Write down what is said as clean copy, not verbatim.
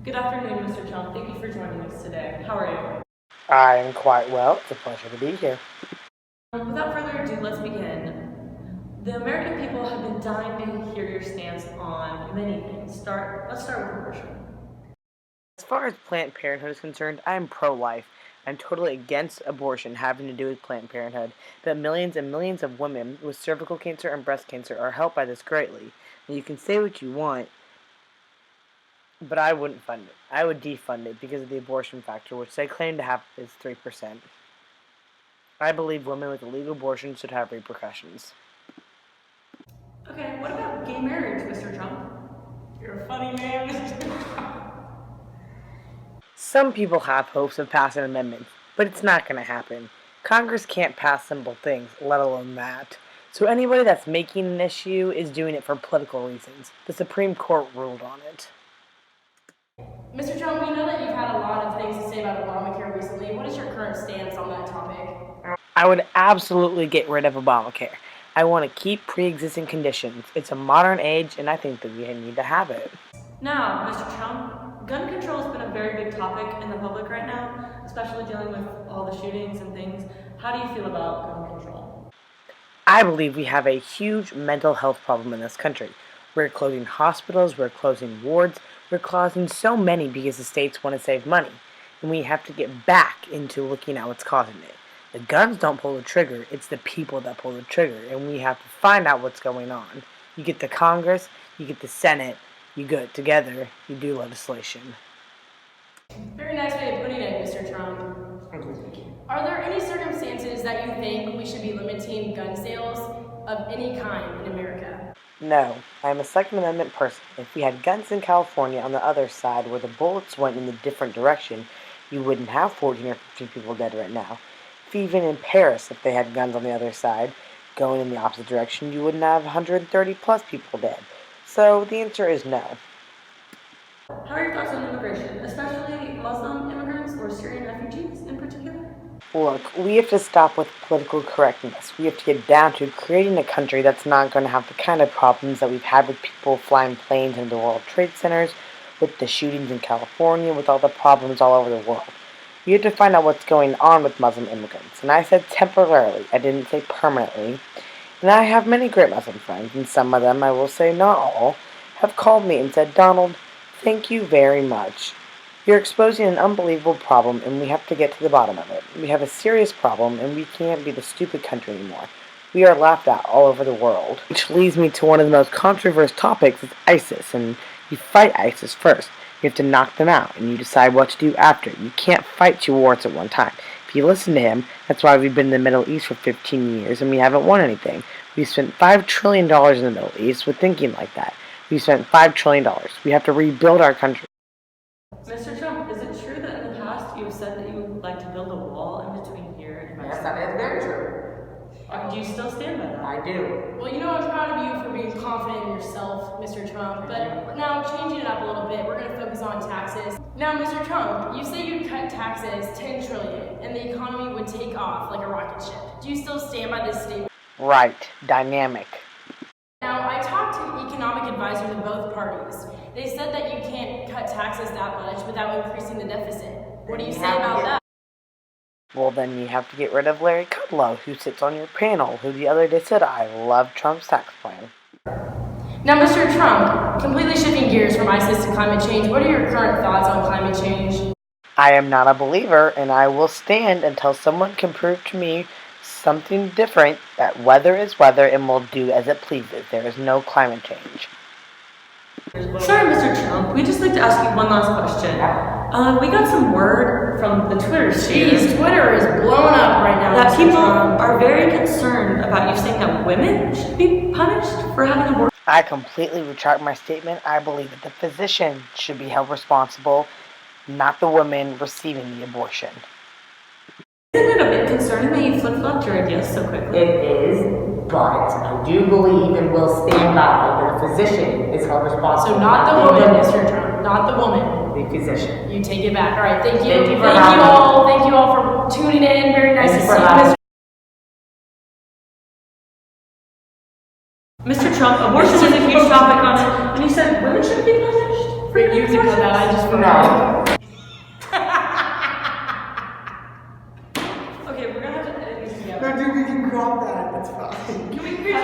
Good afternoon, Mr. Trump. Thank you for joining us today. How are you? I am quite well. It's a pleasure to be here. Without further ado, let's begin. The American people have been dying to hear your stance on many things. Let's start with abortion. As far as Planned Parenthood is concerned, I am pro-life. I'm totally against abortion having to do with Planned Parenthood, but millions and millions of women with cervical cancer and breast cancer are helped by this greatly. And you can say what you want, but I wouldn't fund it. I would defund it because of the abortion factor, which they claim to have is 3%. I believe women with illegal abortion should have repercussions. Okay, what about gay marriage, Mr. Trump? You're a funny man, Mr. Trump. Some people have hopes of passing amendments, but it's not going to happen. Congress can't pass simple things, let alone that. So anybody that's making an issue is doing it for political reasons. The Supreme Court ruled on it. Mr. Trump, we know that you've had a lot of things to say about Obamacare recently. What is your current stance on that topic? I would absolutely get rid of Obamacare. I want to keep pre-existing conditions. It's a modern age, and I think that we need to have it. Now, Mr. Trump, gun control has been a very big topic in the public right now, especially dealing with all the shootings and things. How do you feel about gun control? I believe we have a huge mental health problem in this country. We're closing hospitals, we're closing wards, we're closing so many because the states want to save money. And we have to get back into looking at what's causing it. The guns don't pull the trigger, it's the people that pull the trigger, and we have to find out what's going on. You get the Congress, you get the Senate, you go together, you do legislation. Very nice way of putting it, Mr. Trump. Are there any circumstances that you think we should be limiting gun sales of any kind in America? No, I am a Second Amendment person. If we had guns in California on the other side where the bullets went in the different direction, you wouldn't have 14 or 15 people dead right now. If even in Paris, if they had guns on the other side going in the opposite direction, you wouldn't have 130 plus people dead. So the answer is no. How are your thoughts on immigration, especially Muslim immigrants or Syrian refugees in particular? Look, we have to stop with political correctness. We have to get down to creating a country that's not going to have the kind of problems that we've had with people flying planes into the World Trade Centers, with the shootings in California, with all the problems all over the world. We have to find out what's going on with Muslim immigrants. And I said temporarily, I didn't say permanently. And I have many great Muslim friends, and some of them, I will say not all, have called me and said, Donald, thank you very much. You're exposing an unbelievable problem, and we have to get to the bottom of it. We have a serious problem, and we can't be the stupid country anymore. We are laughed at all over the world. Which leads me to one of the most controversial topics is ISIS, and you fight ISIS first. You have to knock them out, and you decide what to do after. You can't fight two wars at one time. If you listen to him, that's why we've been in the Middle East for 15 years, and we haven't won anything. We've spent $5 trillion in the Middle East with thinking like that. We've spent $5 trillion. We have to rebuild our country. Mr. Trump, is it true that in the past you have said that you would like to build a wall in between here and Mexico? Yes, that is very true. Do you still stand by that? I do. Well, you know I'm proud of you for being confident in yourself, Mr. Trump, but now changing it up a little bit, we're going to focus on taxes. Now, Mr. Trump, you say you'd cut taxes $10 trillion and the economy would take off like a rocket ship. Do you still stand by this statement? Right. Dynamic. Now, I talked to economic advisors of both parties. They said that you can't cut taxes that much without increasing the deficit. What do you say about that? Well, then you have to get rid of Larry Kudlow, who sits on your panel, who the other day said, I love Trump's tax plan. Now, Mr. Trump, completely shifting gears from ISIS to climate change, what are your current thoughts on climate change? I am not a believer, and I will stand until someone can prove to me something different, that weather is weather and will do as it pleases. There is no climate change. Sorry, Mr. Trump. We'd just like to ask you one last question. We got some word from the Twitter sphere Jeez, Twitter is blowing up right now. that Mr. people Trump. are very concerned about you saying that women should be punished for having abortion. I completely retract my statement. I believe that the physician should be held responsible, not the woman receiving the abortion. Isn't it a bit concerning that you flip-flopped your ideas so quickly? It is, but I do believe and will stand by that the physician is held responsible. So not the woman, Mr. Trump, not the woman. The physician. You take it back. All right, thank you. Thank you for Thank having you me. all. Thank you all for tuning in. Very nice Thank to you for see you, having Mr. Mr. Trump, abortion is a huge topic on it, and you said women should be punished for But you can cut that. I just No. Okay, we're gonna have to edit these together. dude, we can crop that. That's fine. Can we